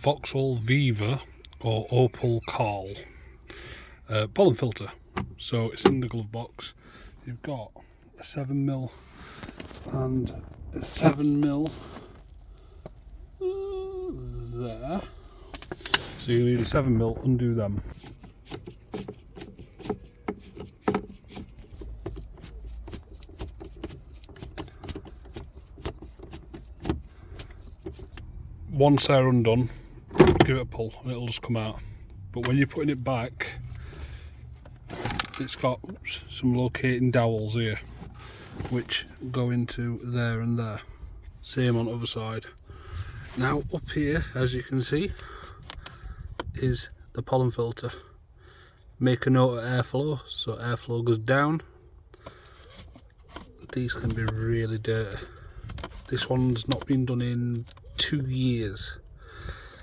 Vauxhall Viva or Opel Karl pollen filter. So it's in the glove box. You've got a 7mm and a 7mm there. So you need a 7mm, undo them. Once they're undone, give it a pull and it'll just come out. But when you're putting it back, it's got some locating dowels here which go into there and there. Same on the other side. Now up here, as you can see, is the pollen filter. Make a note of airflow, so airflow goes down. These can be really dirty. This one's not been done in 2 years.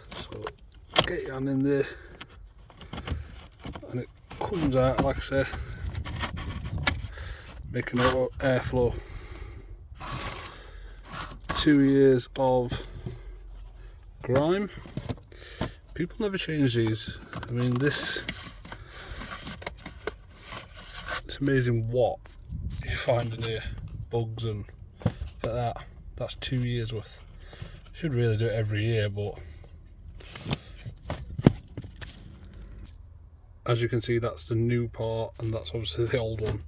So get your hand in there and it comes out, like I said. Make a note of airflow. 2 years of grime. People never change these. I mean, it's amazing what you find in here. Bugs and like that. That's 2 years worth. Should really do it every year, but as you can see, that's the new part and that's obviously the old one.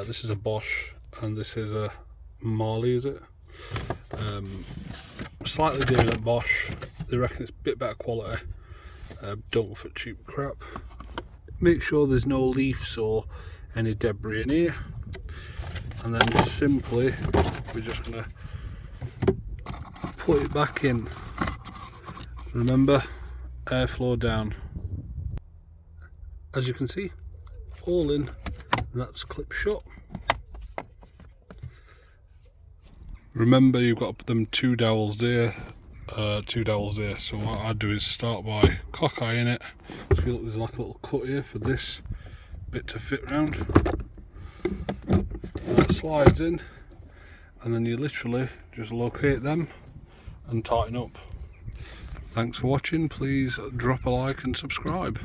This is a Bosch and this is a Marley, is it? Slightly different than Bosch. They reckon it's a bit better quality. Don't go for cheap crap. Make sure there's no leaves or any debris in here, and then simply we're just gonna put it back in. Remember, airflow down. As you can see, all in, that's clip shut. Remember, you've got them two dowels there, so what I'd do is start by cock-eyeing it. Feel like there's like a little cut here for this bit to fit round. That slides in, and then you literally just locate them and tighten up. Thanks for watching. Please drop a like and subscribe.